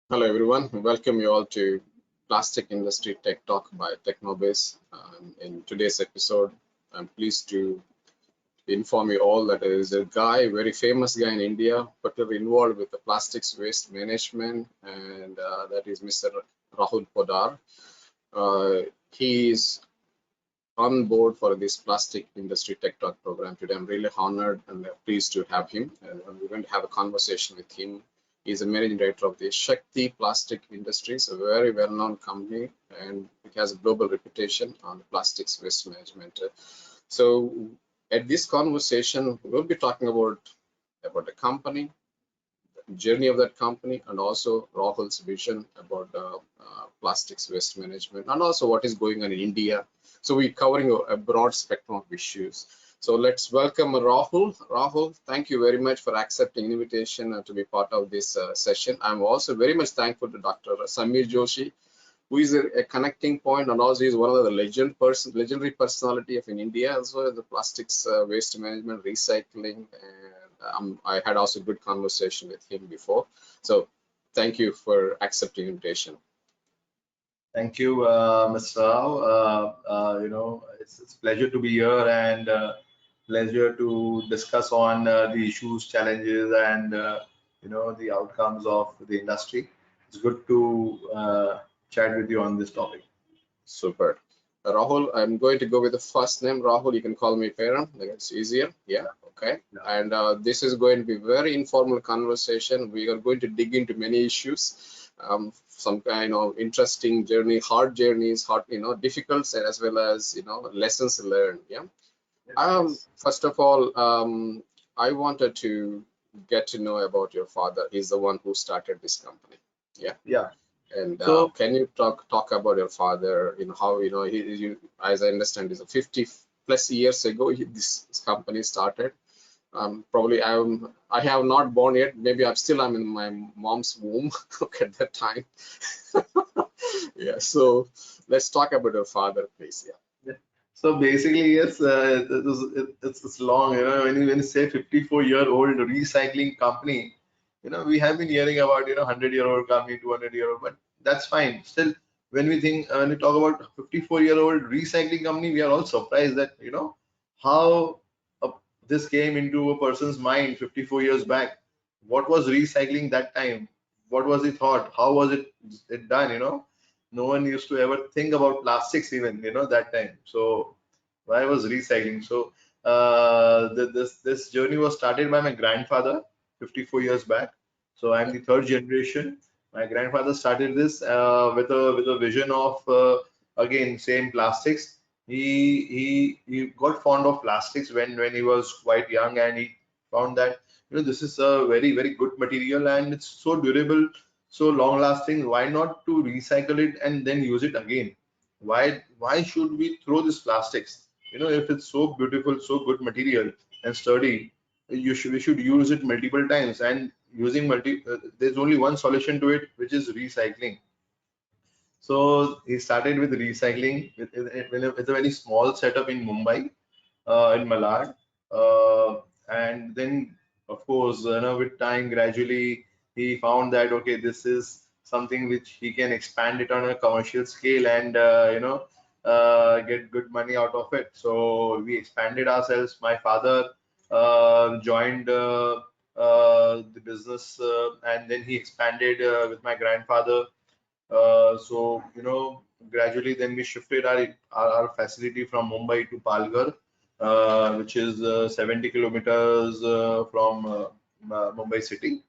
Hello everyone, welcome you all to Plastic Industry Tech Talk by Technobase. In today's episode, I'm pleased to inform you all that there is a guy, very famous guy in India, particularly involved with the plastics waste management, and that is Mr. Rahul Podaar. He is on board for this Plastic Industry Tech Talk program today. I'm really honored and pleased to have him, and we're going to have a conversation with him. He's a managing director of the Shakti Plastic Industries, a very well-known company, and it has a global reputation on plastics waste management. So, at this conversation, we'll be talking about the company, journey of that company, and also Rahul's vision about plastics waste management, and also what is going on in India. So we're covering a broad spectrum of issues. So let's welcome Rahul. Rahul, thank you very much for accepting invitation to be part of this session. I'm also very much thankful to Dr. Samir Joshi, who is a connecting point, and also is one of the legendary personality of in India as well as the plastics waste management, recycling, and I had also good conversation with him before. So thank you for accepting invitation. Thank you, Mr. Rao. It's a pleasure to be here and pleasure to discuss on the issues, challenges, and the outcomes of the industry. It's good to chat with you on this topic. Super. Rahul, I'm going to go with the first name. Rahul, you can call me Param. It's easier. Yeah. Okay. Yeah. And this is going to be very informal conversation. We are going to dig into many issues, some kind of interesting journey, hard journeys, difficult as well as lessons learned. Yeah. Yes. First of all, I wanted to get to know about your father. He's the one who started this company. Yeah. Yeah. And So can you talk about your father? How as I understand, is 50 plus years ago this company started. Probably I have not born yet. Maybe I'm in my mom's womb at that time. Yeah. So let's talk about your father, please. Yeah. yeah. So basically, yes, it's long. When you say 54-year-old recycling company, we have been hearing about 100-year-old company, 200-year-old, but that's fine. Still, when we talk about 54-year-old recycling company, we are all surprised that how uh, this came into a person's mind 54 years back. What was recycling that time? What was the thought? How was it done? No one used to ever think about plastics even that time. So why was recycling? So this journey was started by my grandfather 54 years back. So I'm the third generation. My grandfather started this with a vision of again same plastics. He got fond of plastics when he was quite young, and he found that this is a very good material and it's so durable, so long lasting. Why not to recycle it and then use it again? Why should we throw this plastics? If it's so beautiful, so good material and sturdy, we should use it multiple times. And using there's only one solution to it, which is recycling. So he started with recycling with a very small setup in Mumbai, in Malad, and then of course, with time, gradually he found that okay, this is something which he can expand it on a commercial scale and get good money out of it. So we expanded ourselves. My father joined the business, and then he expanded with my grandfather. So gradually then we shifted our facility from Mumbai to Palghar, which is 70 kilometers from Mumbai city.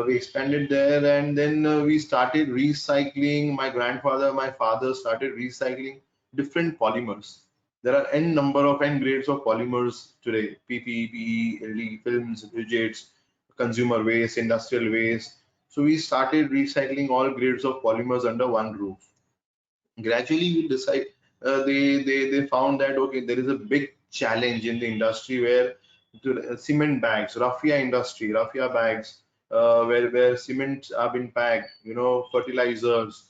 We expanded there, and then we started recycling. My father started recycling different polymers. There are n grades of polymers today: PP, PE, LD, films, rigids, consumer waste, industrial waste. So we started recycling all grades of polymers under one roof. Gradually we decide they found that okay, there is a big challenge in the industry where cement bags, raffia bags, where cement have been packed, fertilizers,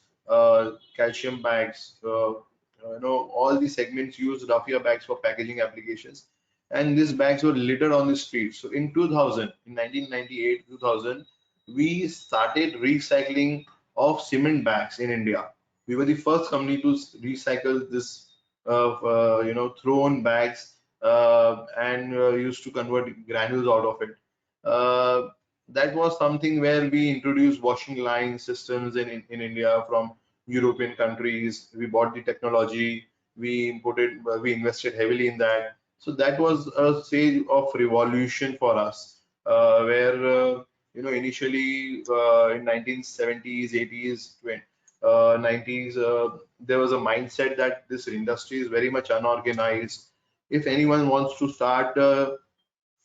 calcium bags, all the segments use raffia bags for packaging applications, and these bags were littered on the streets. So in 2000, in 1998 2000, we started recycling of cement bags in India. We were the first company to recycle this, thrown bags, and used to convert granules out of it. Uh, that was something where we introduced washing line systems in India from European countries. We bought the technology, we imported, we invested heavily in that. So that was a stage of revolution for us, where initially in 1970s, 80s, 90s, there was a mindset that this industry is very much unorganized. If anyone wants to start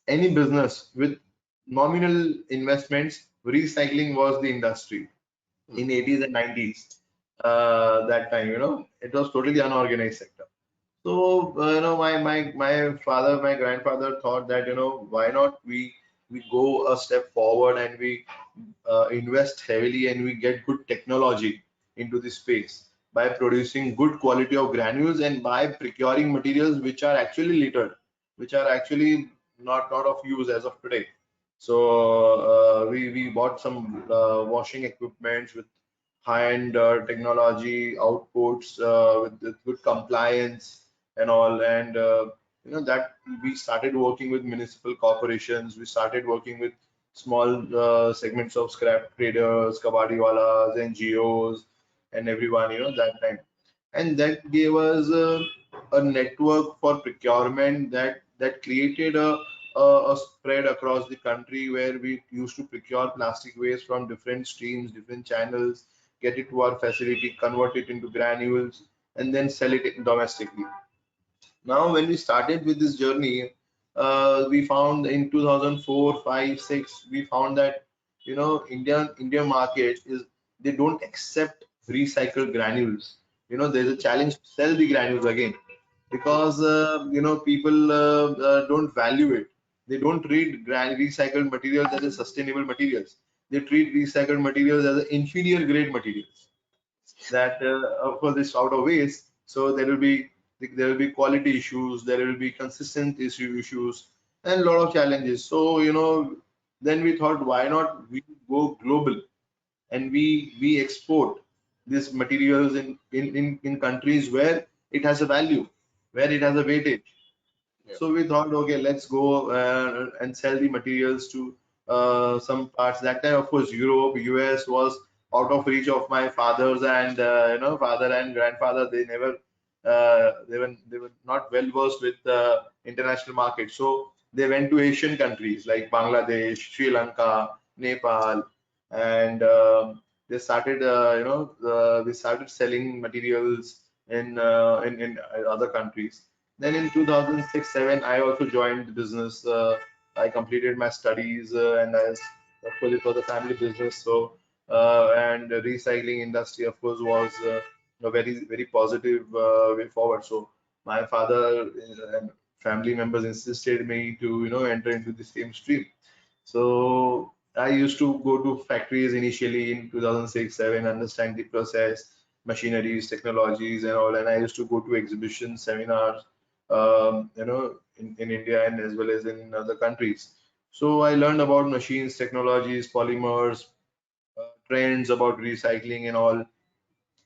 any business with nominal investments, recycling was the industry mm, in 80s and 90s. That time, it was totally unorganized sector. So, my father, my grandfather thought that, why not we go a step forward and we invest heavily and we get good technology into this space by producing good quality of granules and by procuring materials which are actually littered, which are actually not of use as of today. So we bought some washing equipment with high-end technology outputs, with good compliance and all, and that we started working with municipal corporations. We started working with small segments of scrap traders, kabadiwalas, NGOs, and everyone, that time. And that gave us a network for procurement that created a spread across the country where we used to procure plastic waste from different streams, different channels, get it to our facility, convert it into granules, and then sell it domestically. Now, when we started with this journey, we found in 2004, 5, 6, we found that Indian market is, they don't accept recycled granules. There's a challenge to sell the granules again, because people don't value it. They don't treat recycled materials as a sustainable materials. They treat recycled materials as inferior grade materials that, of course, it's out of waste. So there will be quality issues, there will be consistent issues, and a lot of challenges. So then we thought, why not we go global and we export these materials in countries where it has a value, where it has a weightage. yeah, So we thought, okay, let's go and sell the materials to some parts. That time, of course, Europe, US was out of reach of my fathers and father and grandfather. They were not well versed with international markets. So they went to Asian countries like Bangladesh, Sri Lanka, Nepal, and we started selling materials in other countries. Then in 2006-7, I also joined the business. I completed my studies, and of course, it was a family business. So, and the recycling industry, of course, was a very, very positive way forward. So, my father and family members insisted me to, enter into the same stream. So, I used to go to factories initially in 2006-7, understand the process, machineries, technologies, and all. And I used to go to exhibitions, seminars, in India and as well as in other countries. So I learned about machines, technologies, polymers, trends about recycling and all.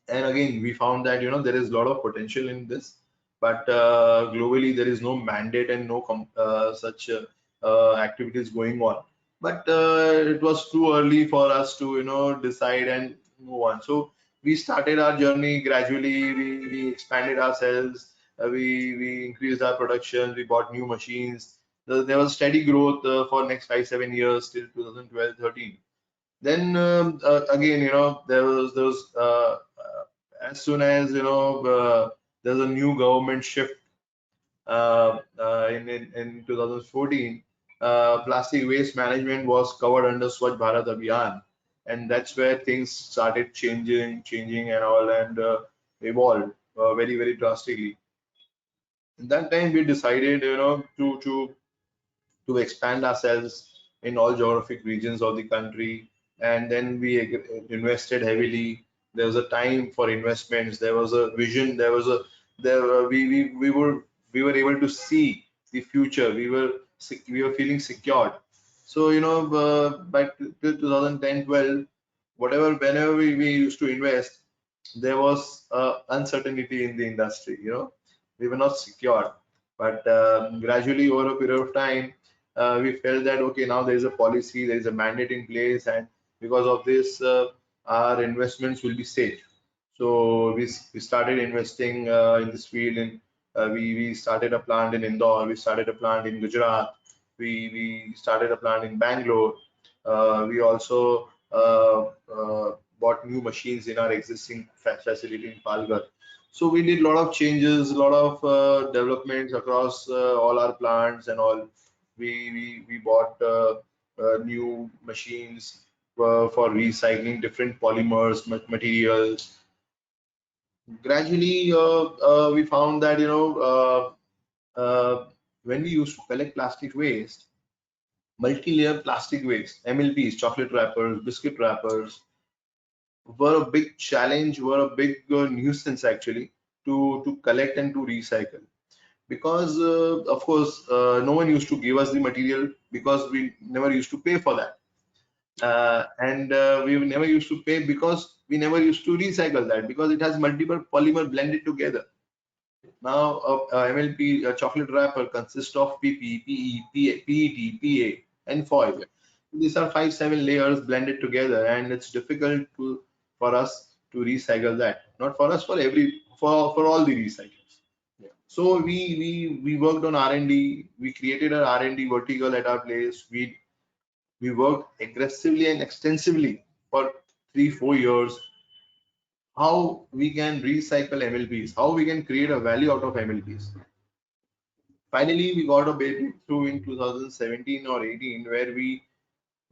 And again, we found that there is a lot of potential in this, but globally there is no mandate and no such activities going on. But it was too early for us to decide and move on. So we started our journey gradually. We expanded ourselves. We increased our production. We bought new machines. There was steady growth for next 5 7 years till 2012 13. Then again, there was as soon as there's a new government shift in 2014, plastic waste management was covered under Swachh Bharat Abhiyan, and that's where things started changing and all, and evolved very, very drastically. At that time, we decided, to expand ourselves in all geographic regions of the country. And then we invested heavily. There was a time for investments. There was a vision. We were able to see the future. We were feeling secured. So by till 2010, 12, whenever we used to invest, there was uncertainty in the industry. We were not secure. But gradually over a period of time, we felt that okay, now there is a policy, there is a mandate in place, and because of this, our investments will be safe. So we started investing in this field, and we started a plant in Indore, we started a plant in Gujarat, we started a plant in Bangalore. We also bought new machines in our existing facility in Palghar. So we did a lot of changes, a lot of developments across all our plants and all. We bought new machines for recycling different polymers, materials. Gradually, we found that when we used to collect plastic waste, multi-layer plastic waste, MLPs, chocolate wrappers, biscuit wrappers, were a big challenge, were a big nuisance actually to collect and to recycle. Because of course, no one used to give us the material because we never used to pay for that. And we never used to pay because we never used to recycle that because it has multiple polymer blended together. Now, MLP chocolate wrapper consists of PP, PE, PET, PA, and foil. Yeah, These are 5, 7 layers blended together, and it's difficult for us to recycle that. Not for us, for all the recyclers. yeah, So we worked on R&D. We created an R&D vertical at our place. We worked aggressively and extensively for 3, 4 years how we can recycle MLPs, how we can create a value out of MLPs. Finally, we got a breakthrough in 2017 or 18 where we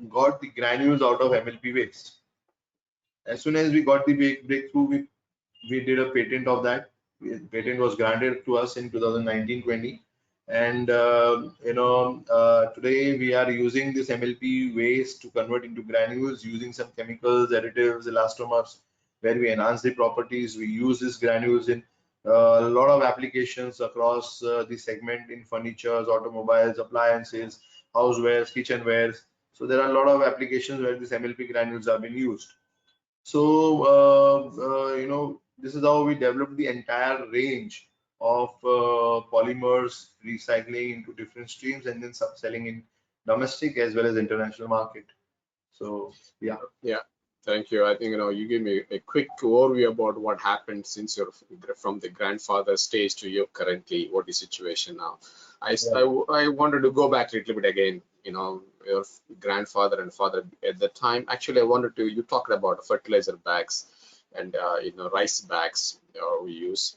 got the granules out of MLP waste. As soon as we got the breakthrough, we did a patent of that. Patent was granted to us in 2019-20. And today we are using this MLP waste to convert into granules using some chemicals, additives, elastomers, where we enhance the properties. We use these granules in a lot of applications across the segment in furnitures, automobiles, appliances, housewares, kitchenwares. So there are a lot of applications where these MLP granules have been used. So, this is how we developed the entire range of polymers recycling into different streams and then selling in domestic as well as international market. So, yeah. yeah. Thank you. I think you gave me a quick overview about what happened since you're from the grandfather stage to you currently. What is situation now? Yeah. I wanted to go back a little bit again. Your grandfather and father at the time. Actually, I wanted to. You talked about fertilizer bags and rice bags we use.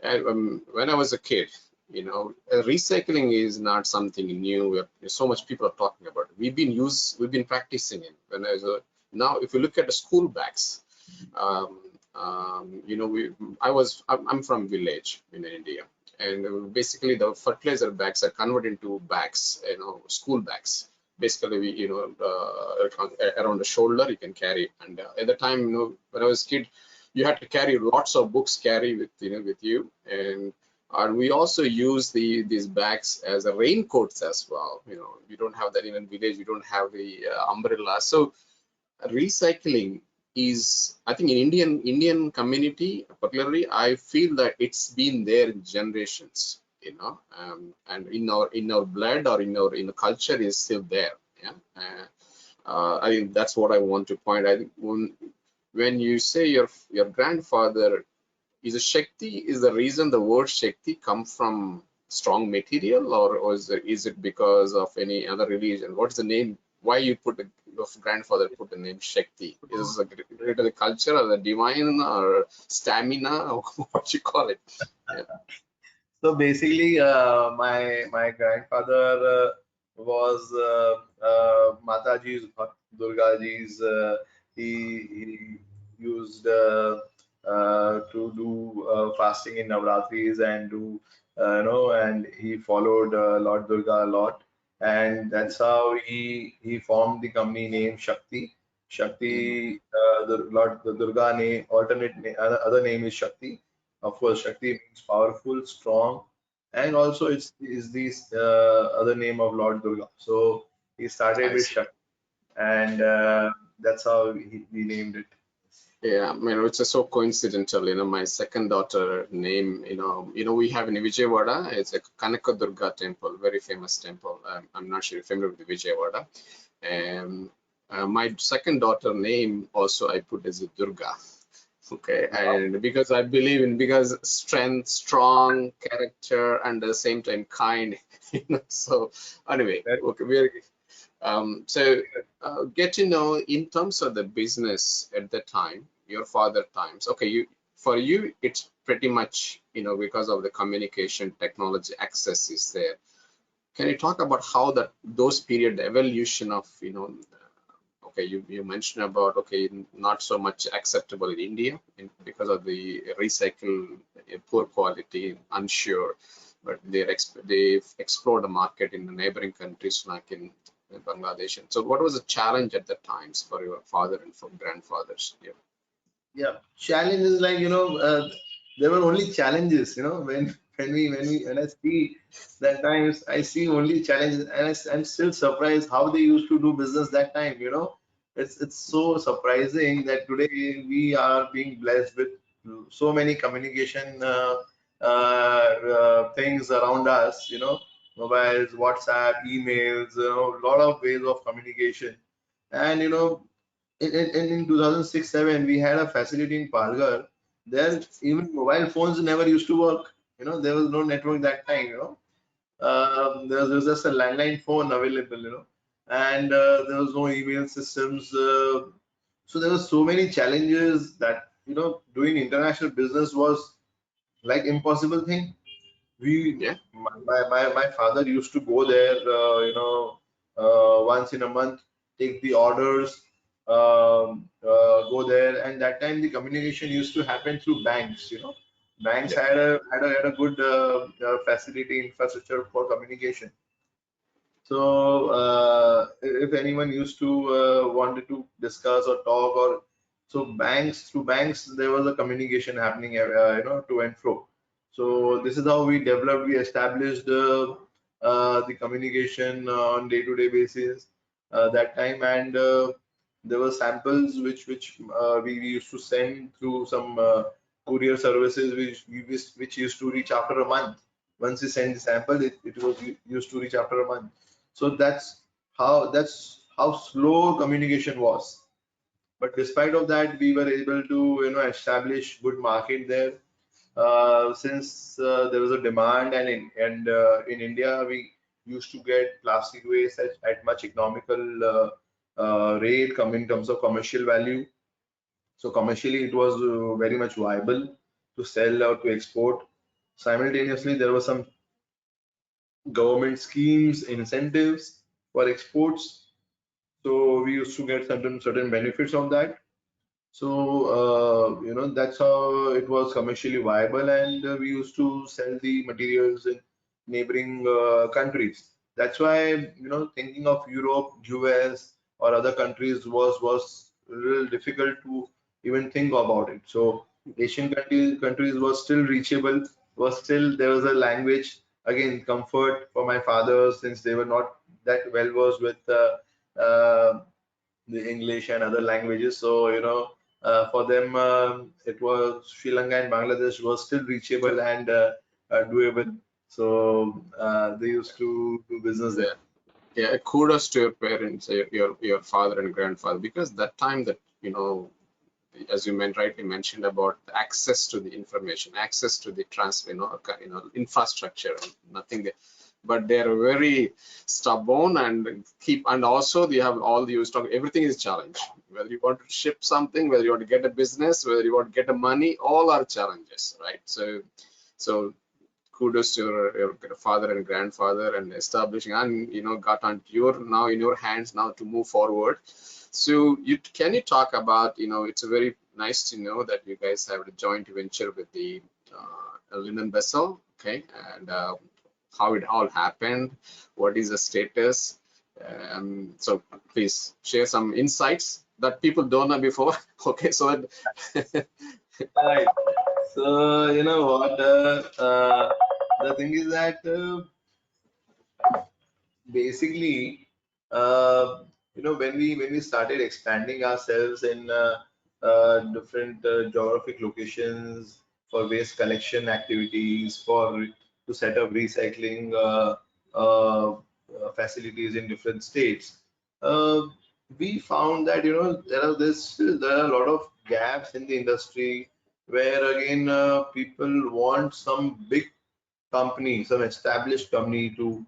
And when I was a kid, recycling is not something new. So much people are talking about it. We've been practicing it. Now, if you look at the school bags, um, I'm from village in India, and basically the fertilizer bags are converted into bags, school bags. Basically, around the shoulder you can carry. And at the time, when I was a kid, you had to carry lots of books carry with you, and we also use these bags as a raincoats as well. We don't have that in a village. We don't have the umbrella, so recycling is, I think, in Indian community particularly, I feel that it's been there in generations, and in our blood or in the culture is still there. Yeah. I think that's what I want to point. I think when you say your grandfather is a Shakti, is the reason the word Shakti come from strong material, or is it because of any other religion? What's the name? Why you put your grandfather put the name Shakti? Is it related to the culture or the divine or stamina or what you call it? Yeah. So basically, my grandfather was Mataji's Bhakt, Durgaji's. He used to do fasting in Navratris and do and he followed Lord Durga a lot, and that's how he formed the company name Shakti. Mm, Shakti, the Durga name, alternate name, other name is Shakti. Of course, Shakti means powerful, strong, and also it's is the other name of Lord Durga. So He started I with see. Shakti, and that's how he named it. Yeah, it's just so coincidental. My second daughter name, we have in Vijayawada, it's a Kanaka Durga temple, very famous temple. I'm not sure if you're familiar with Vijayawada. And my second daughter name also I put as a Durga. Okay, Wow. and because I believe in because strength, strong character, and at the same time kind. So anyway, Very okay, so get to know in terms of the business at the time, your father times. Okay, for you, it's pretty much because of the communication technology access is there. Can you talk about how that those period the evolution of okay, you mentioned about okay, not so much acceptable in India because of the recycle poor quality, unsure, but they've explored the market in the neighboring countries like in Bangladesh. So what was the challenge at the times for your father and for grandfathers? Yeah, Yeah, challenge is like there were only challenges. When I see that times I see only challenges, and I'm still surprised how they used to do business that time. It's so surprising that today we are being blessed with so many communication things around us. Mobiles, WhatsApp, emails, a lot of ways of communication, and in 2006-7 we had a facility in Palghar. There even mobile phones never used to work. There was no network that time. There was just a landline phone available. And there was no email systems. So there were so many challenges that doing international business was like impossible thing. We yeah, my father used to go there, once in a month, take the orders, go there, and that time the communication used to happen through banks. Banks yeah, had a good facility infrastructure for communication. So if anyone used to wanted to discuss or talk, or so banks, through banks there was a communication happening, to and fro. So this is how we developed, we established the communication on day-to-day basis that time. And there were samples which we used to send through some courier services which used to reach after a month. Once you send the sample, it was used to reach after a month. So that's how slow communication was. But despite of that, we were able to establish good market there. Since there was a demand, and in India we used to get plastic waste at much economical rate come in terms of commercial value. So commercially it was very much viable to sell or to export. Simultaneously, there were some government schemes, incentives for exports. So we used to get certain benefits of that. So that's how it was commercially viable, and we used to sell the materials in neighboring countries. That's why thinking of Europe, US, or other countries was real difficult to even think about it. So Asian countries was still reachable. Was still there was a language, again, comfort for my father, since they were not that well versed with the English and other languages. So for them, it was Sri Lanka and Bangladesh was still reachable and doable. So they used to do business yeah. there. Yeah, kudos to your parents, your father and grandfather, because that time that as you rightly mentioned about the access to the information, access to the infrastructure, and nothing. But they are very stubborn and and also they have all the use of everything is challenge. Whether you want to ship something, whether you want to get a business, whether you want to get a money, all are challenges, right? So kudos to your father and grandfather and establishing and got on your now in your hands now to move forward. So can you talk about it's a very nice to know that you guys have a joint venture with the linen vessel, okay, and how it all happened, what is the status, so please share some insights that people don't know before. Okay, so that Right. So you know what? The thing is that basically When we started expanding ourselves in different geographic locations for waste collection activities, to set up recycling facilities in different states, uh, we found that there are a lot of gaps in the industry, where again people want some big company, some established company to,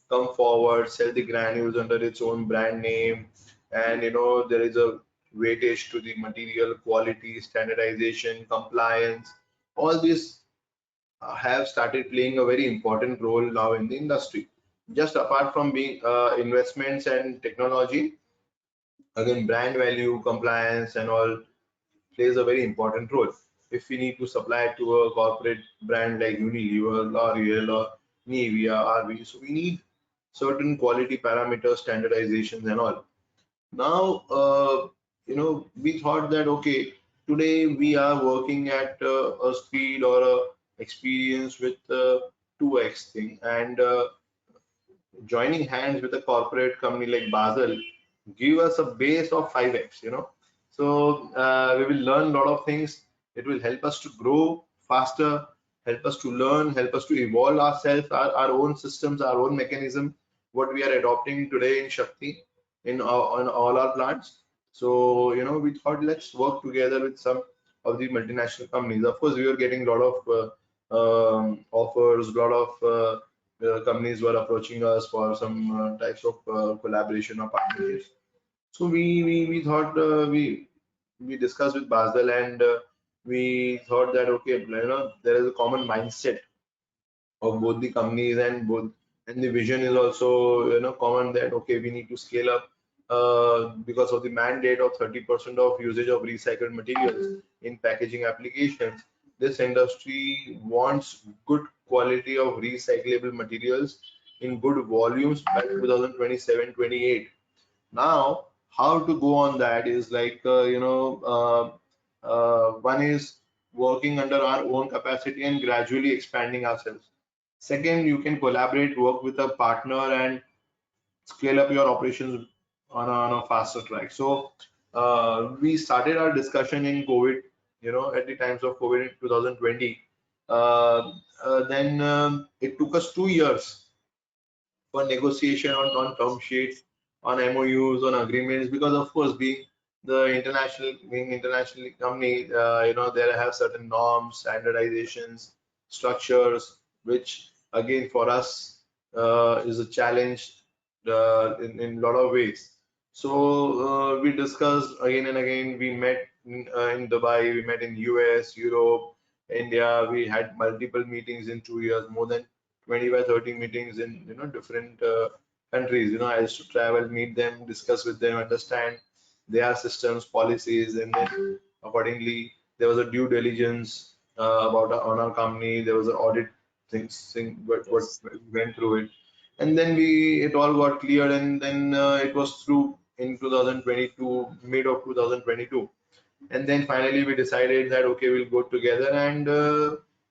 come forward, sell the granules under its own brand name, and there is a weightage to the material quality, standardization, compliance. All these have started playing a very important role now in the industry. Just apart from being investments and technology, again brand value, compliance, and all plays a very important role. If we need to supply to a corporate brand like Unilever, L'Oreal, or Nivea, RV, so we need certain quality parameters, standardizations, and all. Now, we thought that okay, today we are working at a speed or a experience with 2x thing, and joining hands with a corporate company like Basel give us a base of 5x, So we will learn a lot of things. It will help us to grow faster, help us to learn, help us to evolve ourselves, our own systems, our own mechanism, what we are adopting today in Shakti, on all our plants. So, we thought let's work together with some of the multinational companies. Of course, we were getting a lot of offers, a lot of companies were approaching us for some types of collaboration or partnerships. So we thought we discussed with Basel, and we thought that okay, there is a common mindset of both the companies, and the vision is also common, that okay, we need to scale up because of the mandate of 30% of usage of recycled materials in packaging applications. This industry wants good quality of recyclable materials in good volumes by 2027-28. Now, how to go on that is like, one is working under our own capacity and gradually expanding ourselves. Second, you can collaborate, work with a partner, and scale up your operations on a faster track. So we started our discussion in COVID, at the times of COVID in 2020. Then it took us 2 years for negotiation on term sheets, on MOUs, on agreements, because of course being international company, they have certain norms, standardizations, structures, which again for us is a challenge in a lot of ways. So we discussed again and again. We met in Dubai, we met in US, Europe, India. We had multiple meetings in 2 years, more than 20 by 30 meetings in different countries. I used to travel, meet them, discuss with them, understand their systems, policies, and then accordingly there was a due diligence about on our company. There was an audit thing what Yes. went through it, and then it all got cleared, and then it was through in 2022, mid of 2022. And then finally we decided that okay, we'll go together, and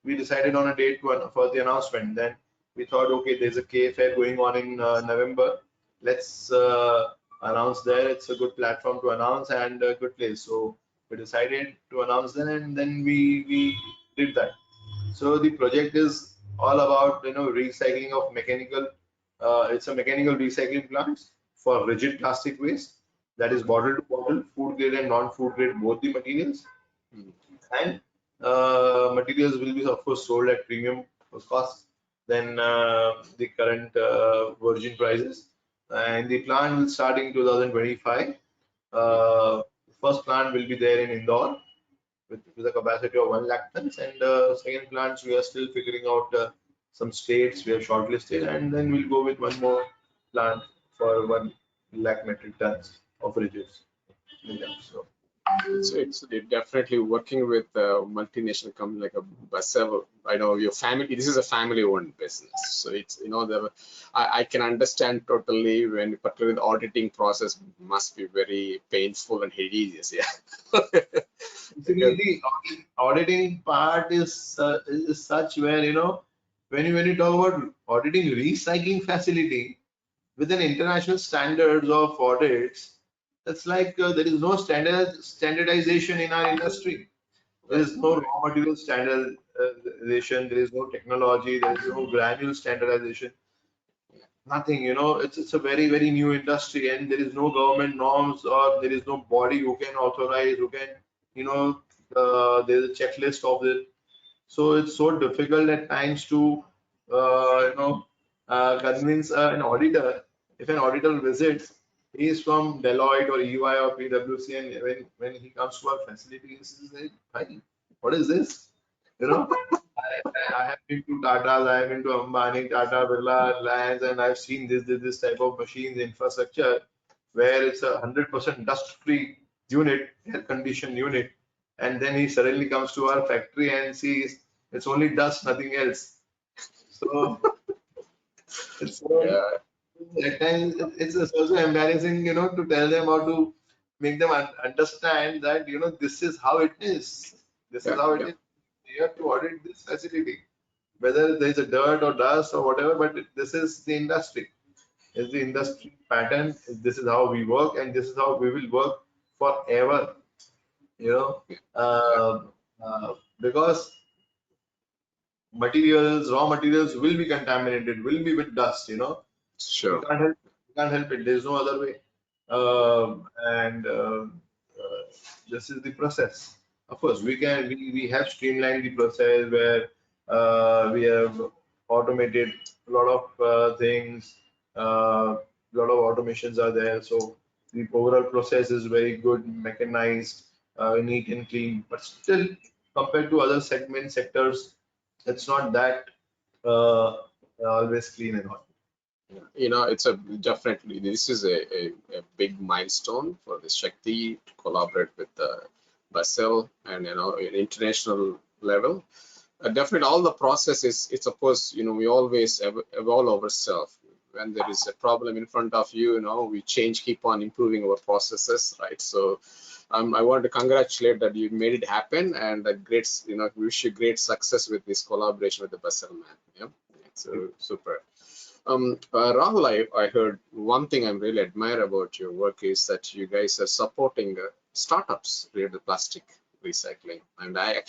we decided on a date for the announcement. Then we thought okay, there's a K fair going on in November. Let's announce there. It's a good platform to announce and a good place. So we decided to announce then, and then we did that. So the project is all about recycling of mechanical. It's a mechanical recycling plant for rigid plastic waste, that is bottle to bottle, food grade and non-food grade, both the materials. Mm. And materials will be of course sold at premium cost than the current virgin prices. And the plant will start in 2025. Uh, First plant will be there in Indore with a capacity of 1 lakh tons. And second plants, we are still figuring out some states we have shortlisted, and then we'll go with one more plant for 1 lakh metric tons of rigids. So, So it's definitely working with a multinational company like a Basel. I know your family. This is a family-owned business, so it's I can understand totally when particularly the auditing process must be very painful and hideous. Yeah. basically, Because, the auditing part is such where when you talk about auditing recycling facility, within international standards of audits, it's like there is no standardization in our industry. There Right, is no right. raw material standardization. There is no technology. There is no granule standardization. Nothing. It's a very new industry, and there is no government norms, or there is no body who can authorize, who can you know there's a checklist of it. So it's so difficult at times to convince an auditor. If an auditor visits, he is from Deloitte or EY or PwC, and when he comes to our facilities, he's like, "Hi, what is this?" You know, I have been to Tata's, I have been to Ambani, Tata, Birla, Reliance, and I've seen this type of machines infrastructure where it's 100% dust-free unit, air-conditioned unit, and then he suddenly comes to our factory and sees it's only dust, nothing else. So it's Yeah, at times it's also embarrassing, to tell them or to make them understand that this is how it is. This is yeah, how it yeah. is. You have to audit this facility, whether there is a dirt or dust or whatever, but this is the industry. It's the industry pattern. This is how we work, and this is how we will work forever. You know, Yeah. uh, because raw materials will be contaminated, will be with dust. We Sure. can't help it. There's no other way. And This is the process. Of course, we have streamlined the process where we have automated a lot of things. A lot of automations are there, so the overall process is very good, mechanized, neat and clean. But still, compared to other sectors, it's not that uh, always clean and all. It's a definitely this is a big milestone for the Shakti to collaborate with the Basel and at international level. Definitely, all the process is it's of course we always evolve ourselves. When there is a problem in front of you, we change, keep on improving our processes, right? So I want to congratulate that you made it happen, and that great, wish you great success with this collaboration with the Basel man. Yeah, so super. Rahul, I heard one thing I really admire about your work is that you guys are supporting startups related to plastic recycling. And I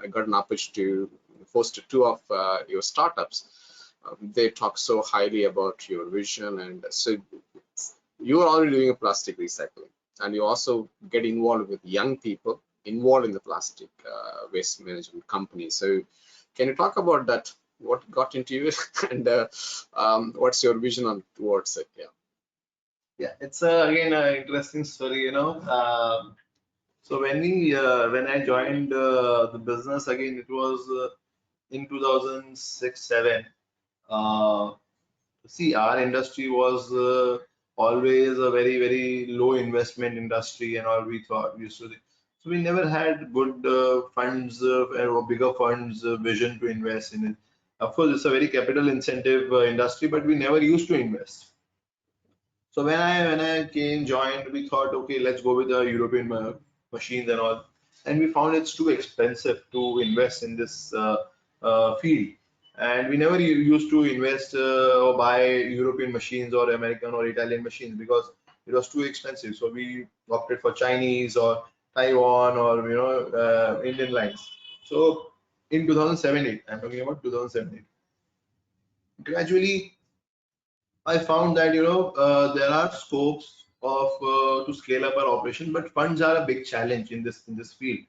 got an opportunity to host two of your startups. They talk so highly about your vision, and so you are already doing a plastic recycling, and you also get involved with young people involved in the plastic waste management company. So, can you talk about that? What got into you, and what's your vision on towards it? Yeah. Yeah, it's again an interesting story. So when I joined the business again, it was in 2006 7. Uh, See, our industry was always a very low investment industry, and all we thought we used to. So we never had good funds or bigger funds vision to invest in it. Of course, it's a very capital incentive industry, but we never used to invest. So when I came joined, we thought, okay, let's go with the European machines and all, and we found it's too expensive to invest in this field, and we never used to invest or buy European machines or American or Italian machines because it was too expensive. So we opted for Chinese or Taiwan or Indian lines. So in 2007-8, I'm talking about 2007-8. Gradually I found that there are scopes of to scale up our operation, but funds are a big challenge in this field.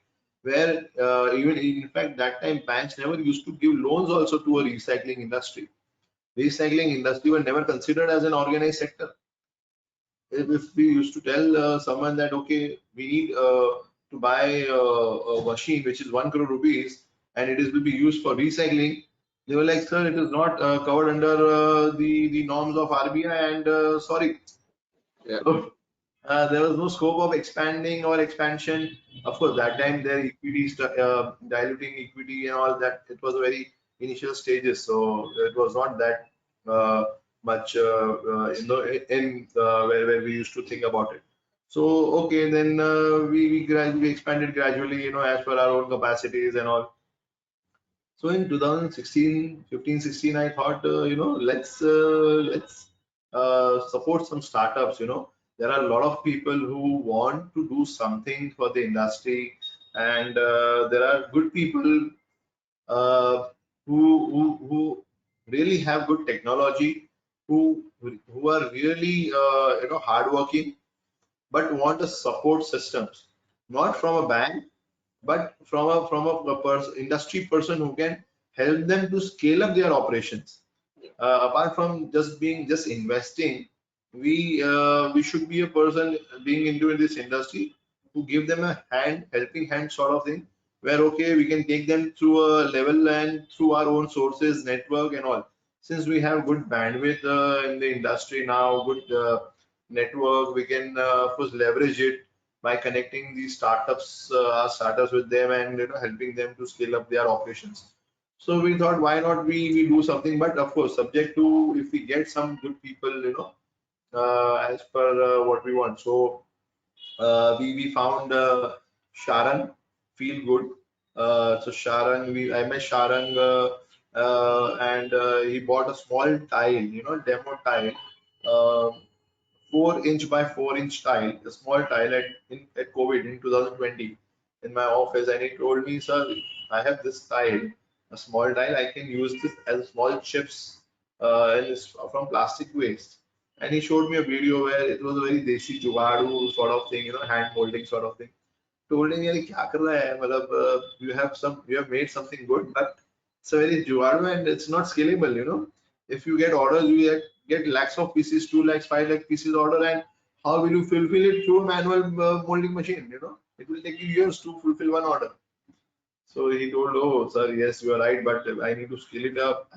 Where even in fact that time banks never used to give loans also to a recycling industry. Recycling industry were never considered as an organized sector. If we used to tell someone that okay, we need to buy a machine which is 1 crore rupees and it is will be used for recycling, they were like, sir, it is not covered under the norms of RBI, and sorry. Yeah. So there was no scope of expanding or expansion. Of course, that time their equity, diluting equity and all that, it was a very initial stages. So it was not that uh, much, where we used to think about it. So okay, then we expanded gradually, as per our own capacities and all. So in 2016, 15, 16, I thought, let's support some startups. There are a lot of people who want to do something for the industry, and there are good people uh, who really have good technology, who are really hardworking, but want a support systems, not from a bank, but from a industry person who can help them to scale up their operations. Apart from just investing, we should be a person being into this industry who give them a helping hand sort of thing, where okay, we can take them through a level and through our own sources, network and all. Since we have good bandwidth in the industry now, good network, we can of course leverage it by connecting these our startups with them, and helping them to scale up their operations. So we thought, why not we do something? But of course, subject to if we get some good people, as per what we want. So we found Sharan, feel good. So Sharan, I met Sharan, and he bought a small tile, demo tile, uh, 4-inch by 4-inch tile, a small tile at COVID in 2020 in my office, and he told me, sir, I have this tile, a small tile, I can use this as small chips, and it's from plastic waste. And he showed me a video where it was a very desi jugadu sort of thing, hand molding sort of thing. Told him, यार क्या कर रहा है मतलब you have made something good, but it's a very jugaadu and it's not scalable. If you get orders, you get lakhs of pieces, 2 lakhs, 5 lakh pieces order, and how will you fulfill it through a manual molding machine? It will take you years to fulfill one order. So he told, oh, sir, yes, you are right, but I need to scale it up.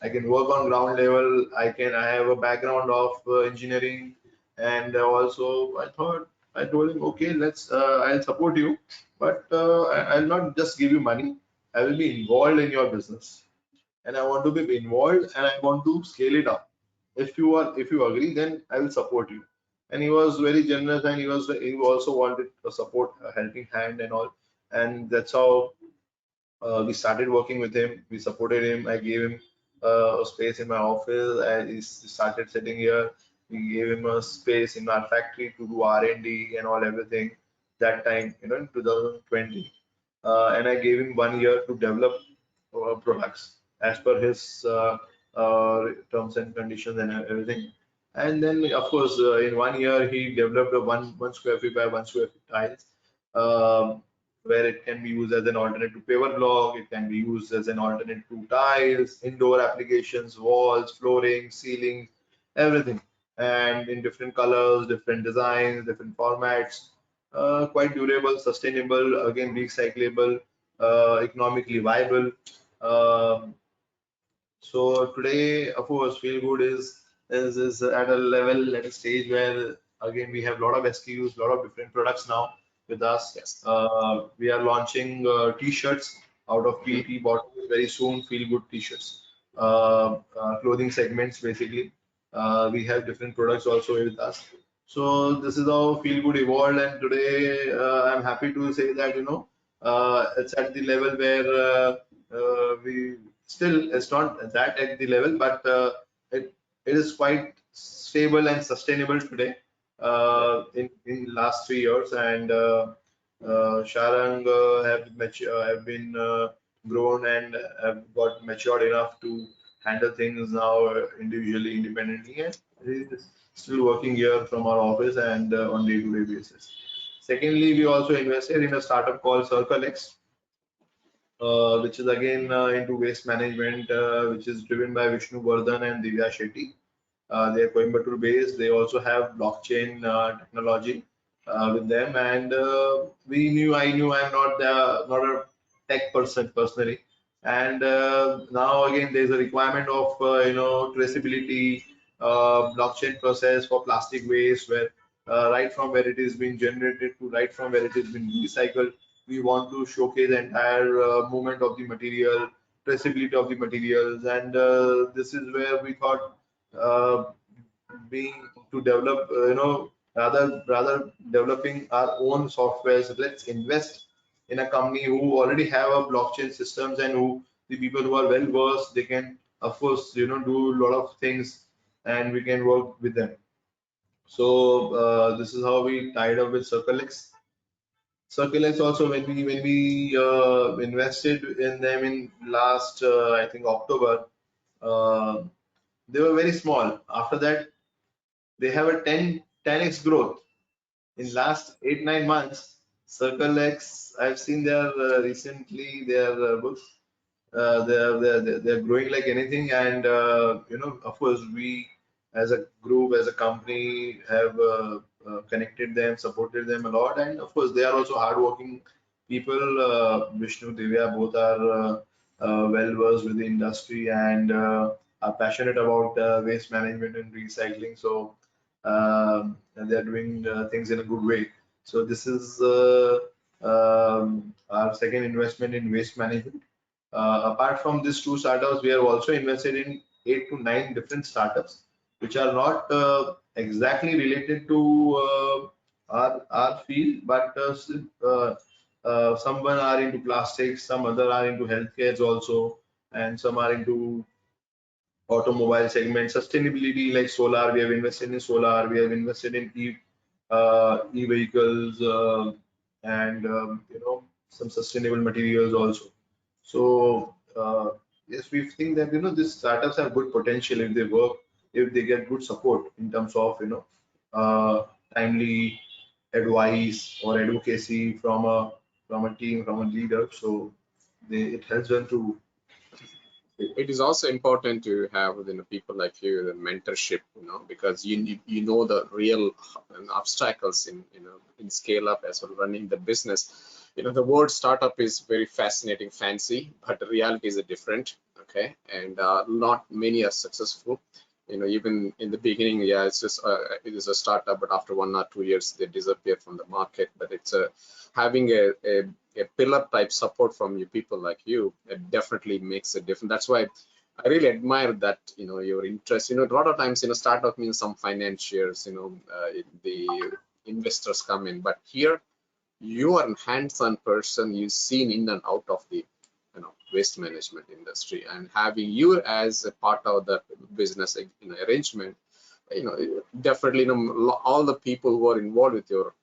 I can work on ground level. I have a background of engineering, and also I told him, okay, I'll support you, but I'll not just give you money. I will be involved in your business, and I want to be involved, and I want to scale it up. If you agree, then I will support you. And he was very generous, and he also wanted a support, a helping hand and all. And that's how we started working with him. We supported him. I gave him a space in my office, and he started sitting here. We gave him a space in our factory to do R&D and D and all everything. That time, in 2020, and I gave him 1 year to develop products as per his terms and conditions and everything. And then, of course, in 1 year, he developed a one square feet by 1 square feet tiles, um, where it can be used as an alternate to paver block. It can be used as an alternate to tiles, indoor applications, walls, flooring, ceiling, everything, and in different colors, different designs, different formats. Quite durable, sustainable, again recyclable, economically viable. Um, so today, of course, Feel Good is at a level, at a stage where again we have a lot of SKUs, a lot of different products now with us. Yes. We are launching T-shirts out of Mhm. PET bottles very soon. Feel Good T-shirts, clothing segments basically. We have different products also with us. So this is how Feel Good evolved, and today I'm happy to say that it's at the level where we still, it's not that at the level, but it is quite stable and sustainable today Yeah. in last 3 years. And Sharang have been grown and have got matured enough to handle things now individually, independently, and he is still working here from our office and on day-to-day basis. Secondly, we also invested in a startup called Circle X, which is again into waste management, which is driven by Vishnu Vardhan and Divya Shetty. They are Coimbatore based. They also have blockchain technology with them. And I knew I'm not a tech person personally. And now again, there's a requirement of traceability, blockchain process for plastic waste, where right from where it is being generated to right from where it is being recycled, we want to showcase the entire movement of the material, traceability of the materials, and this is where we thought uh, being to develop, rather developing our own softwares. Let's invest in a company who already have a blockchain systems, and who the people who are well versed, they can of course do a lot of things and we can work with them. So this is how we tied up with CircleX. CircleX also, when we invested in them in last I think October, uh, they were very small. After that, they have a 10x growth in last 8 9 months. CircleX, I've seen their recently their books. They're growing like anything, and of course, we as a group, as a company, have connected them, supported them a lot, and of course, they are also hardworking people. Vishnu, Divya, both are well versed with the industry and are passionate about waste management and recycling. So and they're doing things in a good way. So this is our second investment in waste management. Apart from these two startups, we have also invested in 8 to 9 different startups, which are not exactly related to our field, but some one are into plastics, some other are into healthcare also, and some are into automobile segment, sustainability like solar. We have invested in solar. We have invested in e-vehicles and some sustainable materials also. So yes, we think that these startups have good potential if they work, if they get good support in terms of timely advice or advocacy from a team, from a leader. So it helps them to. It is also important to have people like you, the mentorship, because you know the real obstacles in in scale up as well running the business. The word startup is very fascinating, fancy, but the reality is different. Okay, and not many are successful. Even in the beginning, yeah, it is a startup, but after 1 or 2 years, they disappear from the market. But it's having a pillar type support from you people like you, it definitely makes a difference. That's why I really admire that, your interest. A lot of times, startup means some financiers, the investors come in, but here you are a hands-on person. You've seen in and out of the waste management industry, and having you as a part of the business arrangement, definitely all the people who are involved with your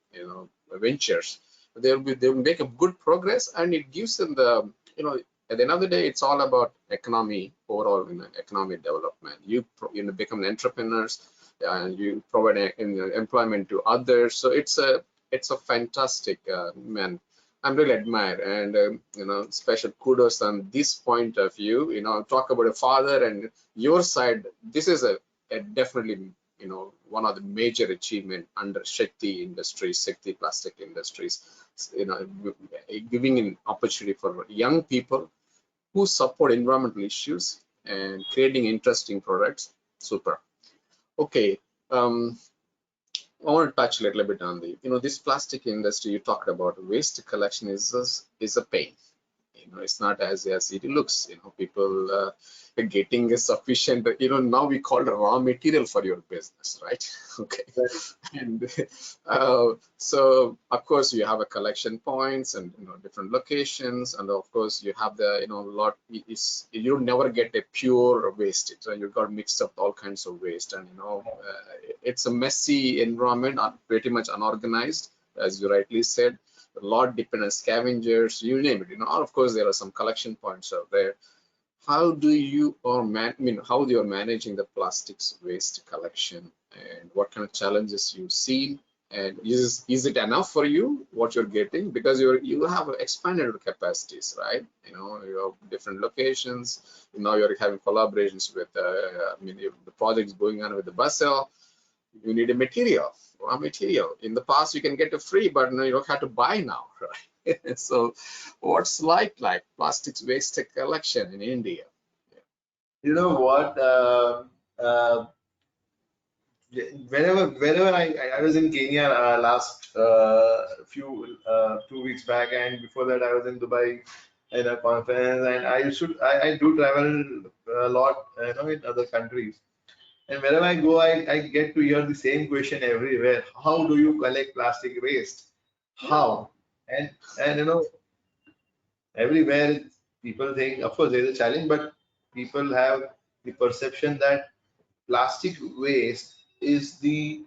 ventures, they'll make a good progress, and it gives them the at the end of the day, it's all about economy overall, economic development. Become entrepreneurs, and you provide employment to others. So it's a fantastic, man. I'm really admire, and special kudos on this point of view. Talk about a father and your side. This is a definitely one of the major achievement under Shakti Industries, Shakti Plastic Industries. Giving an opportunity for young people who support environmental issues and creating interesting products. Super. Okay. I want to touch a little bit on this plastic industry you talked about. Waste collection is a pain. It's not as it looks. People getting a sufficient. Now we call it raw material for your business, right? Okay. And so of course you have a collection points and different locations, and of course you have the lot. You never get a pure waste. So you got mixed up all kinds of waste, and it's a messy environment, pretty much unorganized, as you rightly said. A lot depend on scavengers, you name it. Of course there are some collection points out there. How do you how you are managing the plastics waste collection, and what kind of challenges you've seen, and is it enough for you what you're getting, because you have expanded capacities, right? You have different locations. Now you're having collaborations with the projects going on with the Basel. You need a material, raw material. In the past, you can get it free, but you don't have to buy now, right? So, what's like plastics waste collection in India? You know what? Whenever I was in Kenya last few 2 weeks back, and before that I was in Dubai in a conference, and I do travel a lot, in other countries. And wherever I go, I get to hear the same question everywhere. How do you collect plastic waste? How? And everywhere people think, of course, there's a challenge, but people have the perception that plastic waste is the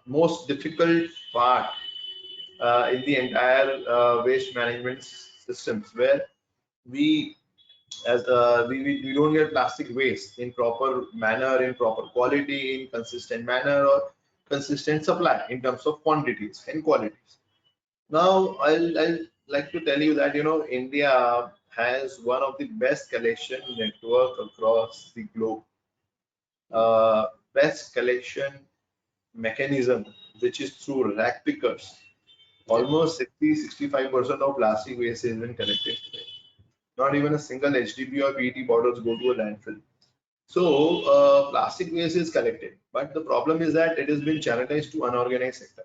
most difficult part in the entire waste management systems, where we we don't get plastic waste in proper manner, in proper quality, in consistent manner, or consistent supply in terms of quantities and qualities. Now, I'll like to tell you that India has one of the best collection network across the globe. Best collection mechanism, which is through rack pickers. Yeah. Almost 60-65% of plastic waste has been collected today. Not even a single HDP or PET bottles go to a landfill. So plastic waste is collected, but the problem is that it has been channelized to unorganized sector,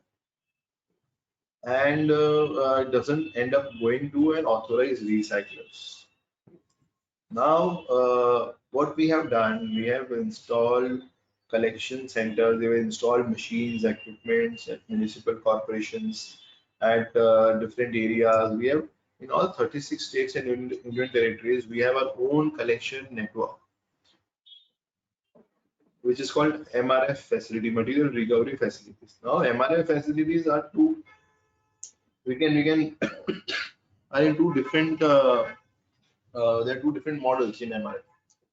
and it doesn't end up going to an authorized recyclers. Now, what we have done, we have installed collection centers, we have installed machines, equipments at municipal corporations, at different areas. We have in all 36 states and union territories, we have our own collection network, which is called MRF facility, material recovery facilities. Now, MRF facilities are two, we can are in two different there are two different models in MRF.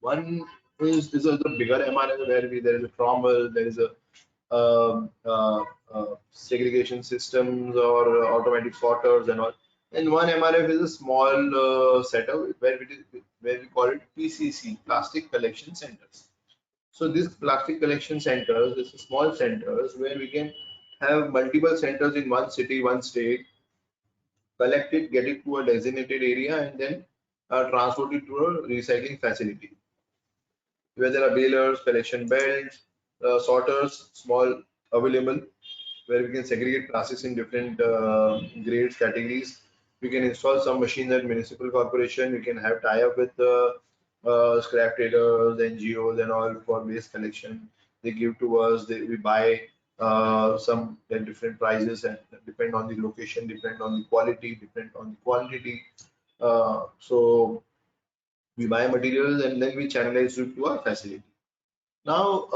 One is the bigger MRF where there is a trommel, there is a segregation systems or automatic sorters and all. And one MRF is a small setup where we call it PCC, plastic collection centers. So these plastic collection centers, these small centers where we can have multiple centers in one city, one state, collect it, get it to a designated area, and then transport it to a recycling facility where there are balers, collection belts, sorters, small available, where we can segregate plastics in different grades, categories. We can install some machines at municipal corporation. We can have tie-up with scrap traders, NGOs, and all for waste collection. They give to us. We buy some at different prices and depend on the location, depend on the quality, depend on the quantity. So we buy materials and then we channelize it to our facility. Now,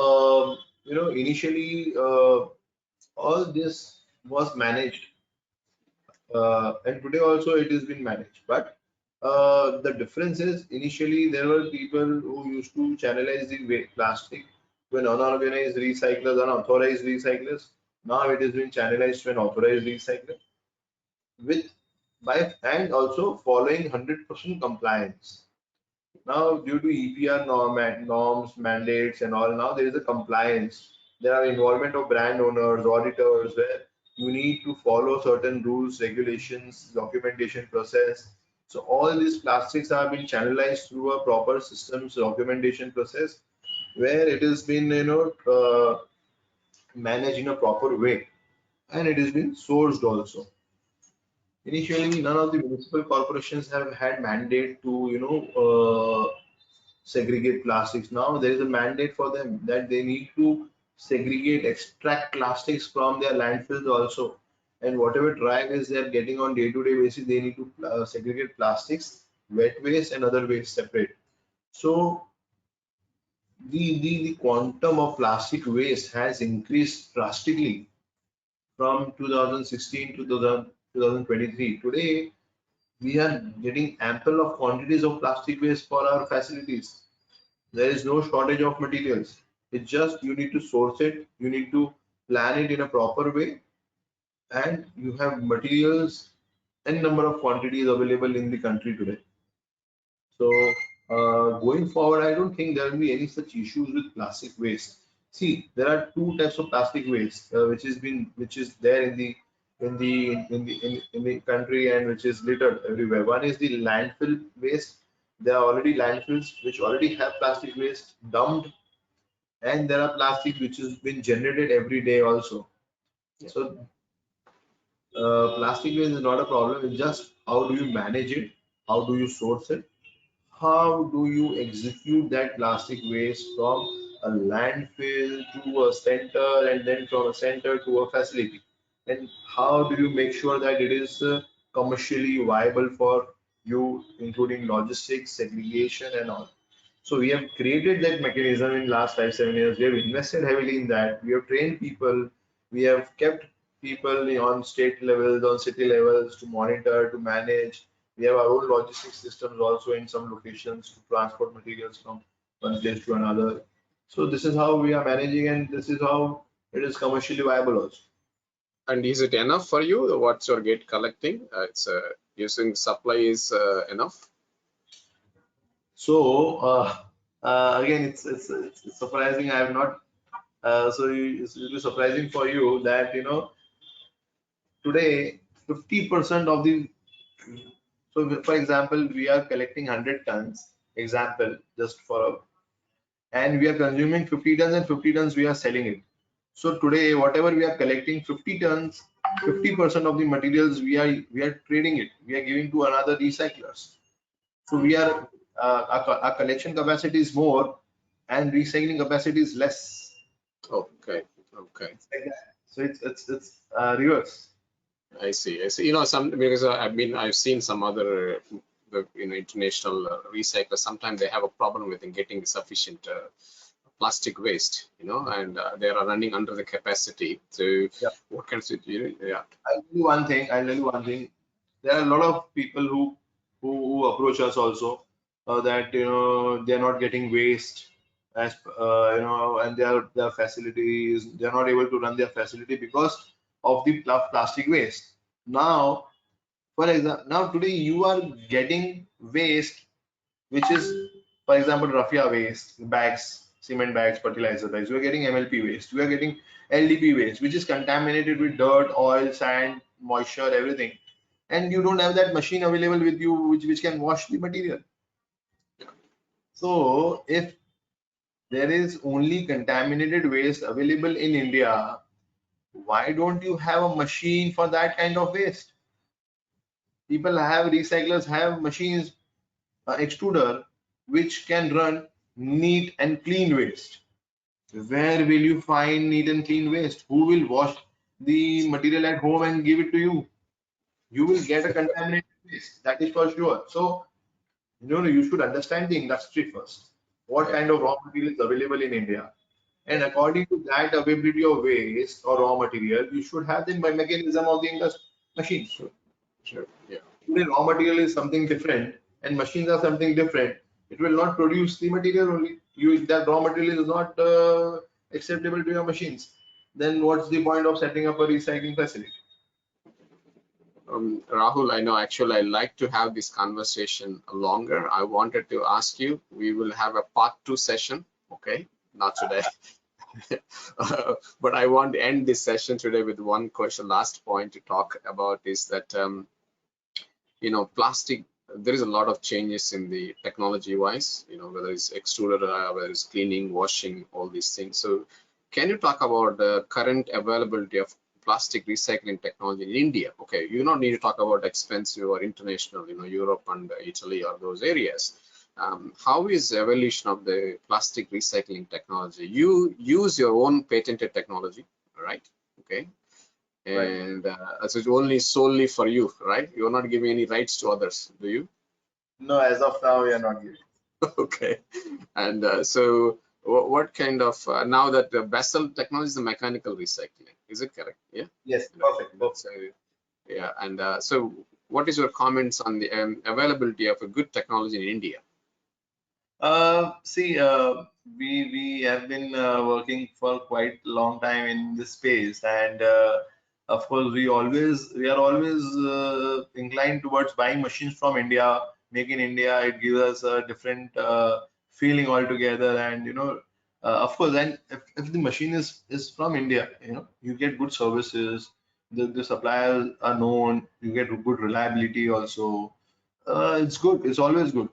initially all this was managed, and today also it is being managed. But the difference is initially there were people who used to channelize the plastic to an unorganized recyclers, unauthorized recyclers. Now it is being channelized to an authorized recycler with by and also following 100% compliance. Now, due to EPR norms, mandates, and all, now there is a compliance. There are involvement of brand owners, auditors, where you need to follow certain rules, regulations, documentation process. So all these plastics have been channelized through a proper systems documentation process, where it has been managed in a proper way, and it has been sourced also. Initially, none of the municipal corporations have had mandate to segregate plastics. Now there is a mandate for them that they need to segregate, extract plastics from their landfills also. And whatever drag is they are getting on day-to-day basis, they need to segregate plastics, wet waste, and other waste separate. So the quantum of plastic waste has increased drastically from 2016 to 2023. Today, we are getting ample of quantities of plastic waste for our facilities. There is no shortage of materials. It's just you need to source it, you need to plan it in a proper way, and you have materials and number of quantities available in the country today. So going forward, I don't think there will be any such issues with plastic waste. See, there are two types of plastic waste, which is there in the country and which is littered everywhere. One is the landfill waste. There are already landfills which already have plastic waste dumped, and there are plastic which has been generated every day also. So plastic waste is not a problem. It's just how do you manage it? How do you source it? How do you execute that plastic waste from a landfill to a center and then from a center to a facility? And how do you make sure that it is commercially viable for you, including logistics, segregation, and all? So we have created that mechanism in last 5-7 years. We have invested heavily in that. We have trained people. We have kept people on state levels, on city levels to monitor, to manage. We have our own logistics systems also in some locations to transport materials from one place to another. So this is how we are managing, and this is how it is commercially viable also. And is it enough for you? What's your gate collecting? It's using supply is enough. So again, it's surprising. I have not. It's really surprising for you that today 50% of the, so for example, we are collecting 100 tons. Example, just for a, and we are consuming 50 tons, and 50 tons we are selling it. So today, whatever we are collecting, 50 tons, 50% of the materials we are trading it. We are giving to another recyclers. So we are our collection capacity is more and recycling capacity is less. Okay, okay. It's like that. So it's reverse. I see. I see. You know, some because I've seen some other international recyclers. Sometimes they have a problem with getting sufficient plastic waste. You know, and they are running under the capacity. So Yeah. what can yeah. I'll tell you one thing. I'll tell you one thing. There are a lot of people who approach us also that they're not getting waste as and their facilities, they're not able to run their facility because of the plastic waste. Now, for example, now today you are getting waste which is, for example, raffia waste, bags, cement bags, fertilizer bags. We are getting MLP waste. We are getting LDP waste, which is contaminated with dirt, oil, sand, moisture, everything. And you don't have that machine available with you, which can wash the material. So if there is only contaminated waste available in India, why don't you have a machine for that kind of waste? People have recyclers, have machines, extruder, which can run neat and clean waste. Where will you find neat and clean waste? Who will wash the material at home and give it to you? You will get a contaminated waste, that is for sure. So, you should understand the industry first. What Yeah. kind of raw material is available in India? And according to that availability of waste or raw material, you should have the mechanism of the industry machines. Sure. Sure. Yeah. Today, raw material is something different and machines are something different. It will not produce the material only. You, that raw material is not acceptable to your machines. Then what's the point of setting up a recycling facility? Rahul, I know actually I like to have this conversation longer. I wanted to ask you, we will have a part 2 session, okay? Not today. But I want to end this session today with one question. Last point to talk about is that, plastic, there is a lot of changes in the technology wise, whether it's extruder, whether it's cleaning, washing, all these things. So can you talk about the current availability of plastic recycling technology in India? Okay, you don't need to talk about expensive or international, Europe and Italy or those areas. How is the evolution of the plastic recycling technology? You use your own patented technology, right? Okay. Right. And so it's only solely for you, right? You're not giving any rights to others, do you? No, as of now, we are not giving. Okay. And so what kind of, now that the vessel technology is the mechanical recycling, is it correct? Yeah. Yes, perfect. So, yeah. And so what is your comments on the availability of a good technology in India? See, we have been working for quite a long time in this space, and of course, we are always inclined towards buying machines from India, make in India. It gives us a different feeling altogether, and of course, and if the machine is from India, you get good services. The suppliers are known. You get good reliability also. It's good. It's always good.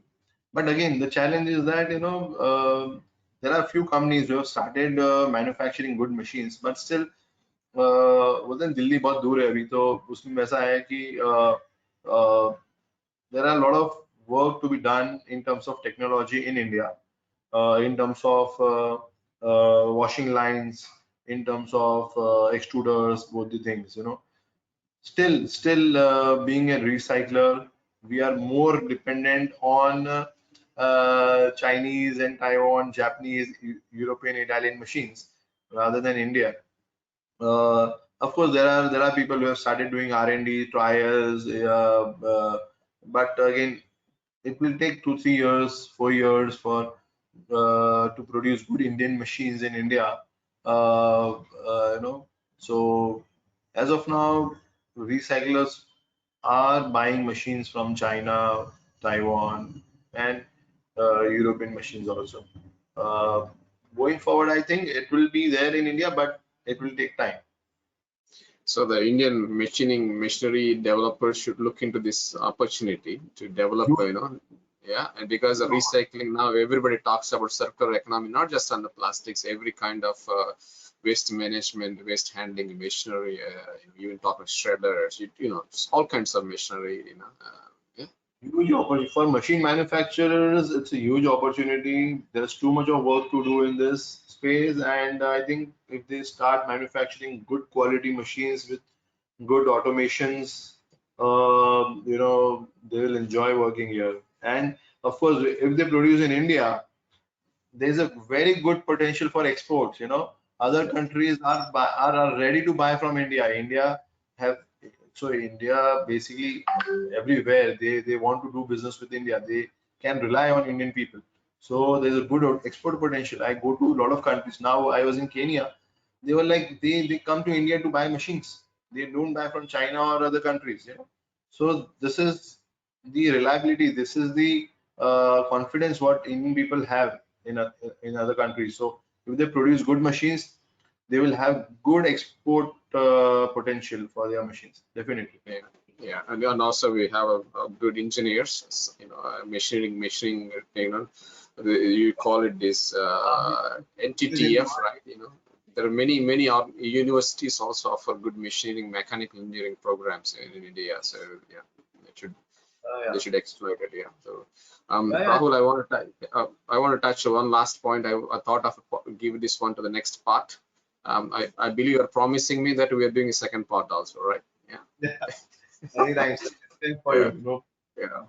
But again, the challenge is that there are few companies who have started manufacturing good machines, but still बोलते हैं दिल्ली बहुत दूर है अभी तो उसमें ऐसा है कि there are a lot of work to be done in terms of technology in India, in terms of washing lines, in terms of extruders, both the things. Still being a recycler, we are more dependent on Chinese and Taiwan, Japanese, European, Italian machines rather than India. Uh, of course, there are people who have started doing R&D trials, but again, it will take 2 3 years, 4 years for to produce good Indian machines in India. You know, so as of now, recyclers are buying machines from China, Taiwan, and European machines also. Uh, Going forward, I think it will be there in India, but it will take time. So the Indian machinery developers should look into this opportunity to develop, yeah, and because of recycling now, everybody talks about circular economy, not just on the plastics, every kind of waste management, waste handling machinery, even talking shredders, all kinds of machinery, yeah. Huge opportunity for machine manufacturers. It's a huge opportunity. There's too much of work to do in this space, and I think if they start manufacturing good quality machines with good automations, they will enjoy working here. And of course, if they produce in India, there's a very good potential for exports. Other countries are ready to buy from India. Have India basically everywhere they want to do business with India. They can rely on Indian people. So there's a good export potential. I go to a lot of countries. Now I was in Kenya. They were like they come to India to buy machines. They don't buy from China or other countries. So this is the reliability. This is the confidence what Indian people have in other countries. So if they produce good machines, they will have good export potential for their machines. Definitely. Yeah, yeah, and also we have a good engineers, machining, you call it this NTTF, right? There are many universities also offer good machining, mechanical engineering programs in India. So yeah, they should Yeah. they should exploit it. Yeah. So Yeah, yeah. Rahul, I want to touch one last point. I thought of give this one to the next part. I believe you are promising me that we are doing a second part also, right? Yeah. Yeah. Anytime. Same for Yeah. you. No. Yeah.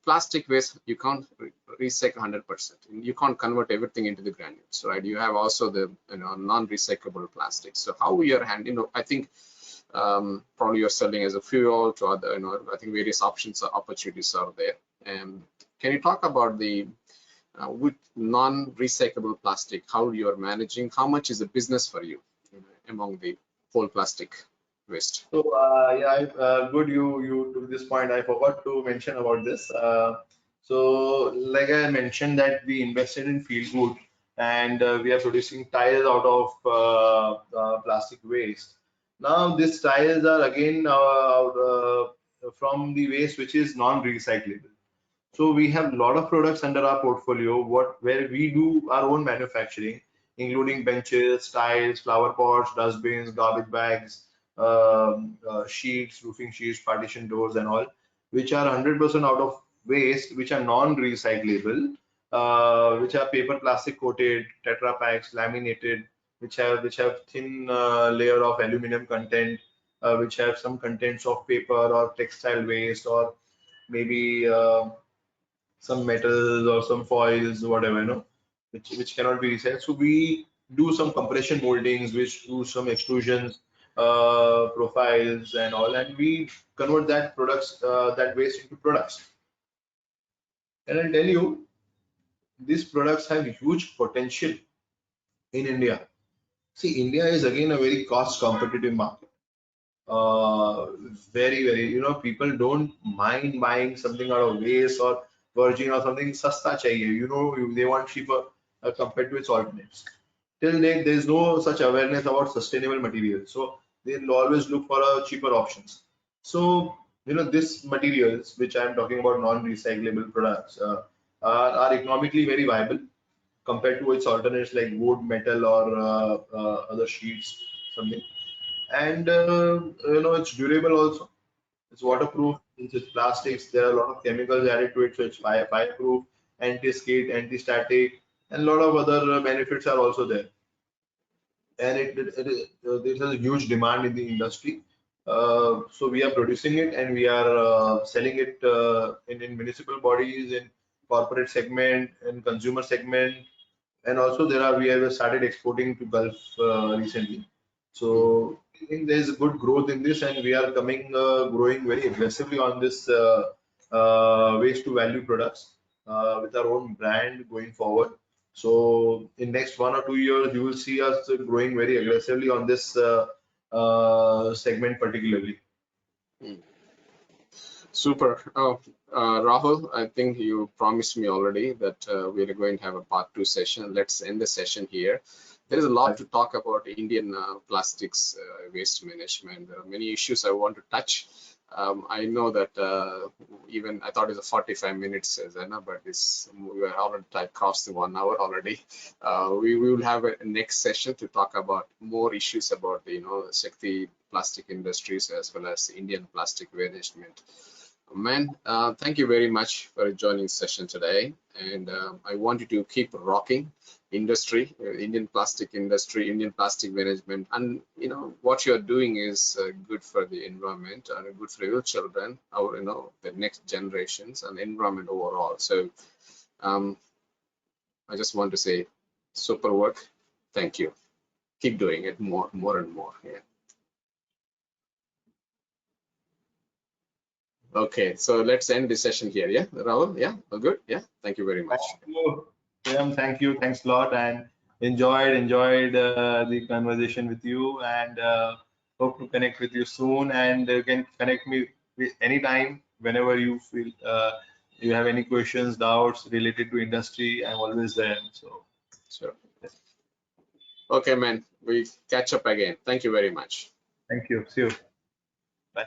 Plastic waste, you can't recycle 100%. You can't convert everything into the granules, right? You have also the non-recyclable plastics. So how we are handling, I think probably you're selling as a fuel to other, I think various options or opportunities are there. And can you talk about the with non-recyclable plastic, how you are managing, how much is the business for you, among the whole plastic waste? So yeah, good you took this point. I forgot to mention about this. So like I mentioned that we invested in Feel Good, and we are producing tiles out of plastic waste. Now these tiles are again from the waste which is non-recyclable. So we have a lot of products under our portfolio, where we do our own manufacturing, including benches, tiles, flower pots, dustbins, garbage bags, sheets, roofing sheets, partition doors, and all, which are 100% out of waste, which are non-recyclable, which are paper plastic coated, Tetra packs, laminated, which have thin layer of aluminum content, which have some contents of paper or textile waste, or maybe some metals or some foils, whatever, which cannot be recycled. So we do some compression moldings, which do some extrusions, profiles and all, and we convert that waste into products. And I'll tell you, these products have huge potential in India. See, India is again a very cost competitive market. uh, very, people don't mind buying something out of waste or virgin or something sasta chahiye. They want cheaper compared to its alternates. Till date, there is no such awareness about sustainable materials, so they'll always look for cheaper options. So this materials which I am talking about, non-recyclable products, are economically very viable compared to its alternates like wood, metal, or other sheets, something. And it's durable also. It's waterproof. Since it's plastics, there are a lot of chemicals added to it, so it's fireproof, anti-skid, anti-static, and a lot of other benefits are also there. And it has a huge demand in the industry. So we are producing it and we are selling it in municipal bodies, in corporate segment, in consumer segment, and also we have started exporting to Gulf recently. So I think there is good growth in this, and we are growing very aggressively on this waste to value products with our own brand going forward. So in next 1 or 2 years, you will see us growing very aggressively on this segment particularly. Mm. Super. Oh, Rahul, I think you promised me already that we're going to have a part 2 session. Let's end the session here. There is a lot to talk about Indian plastics waste management. There are many issues I want to touch. I know that even I thought it's a 45 minutes, but we are already crossed the 1 hour already. We will have a next session to talk about more issues about the Shakti plastic industries as well as Indian plastic management. Man, thank you very much for joining session today, and I want you to keep rocking industry, Indian plastic industry, Indian plastic management, and what you're doing is good for the environment and good for your children, our the next generations and environment overall. So um, I just want to say, super work. Thank you. Keep doing it more and more. Yeah. Okay, so let's end this session here. Yeah, Rahul. Yeah, all good. Yeah, thank you very much. Thank you, Priyam. Thank you. Thanks a lot, and enjoyed the conversation with you, and hope to connect with you soon. And you can connect me with anytime, whenever you feel you have any questions, doubts related to industry. I'm always there. So, Sure. Okay, man. We catch up again. Thank you very much. thank you. See you. Bye.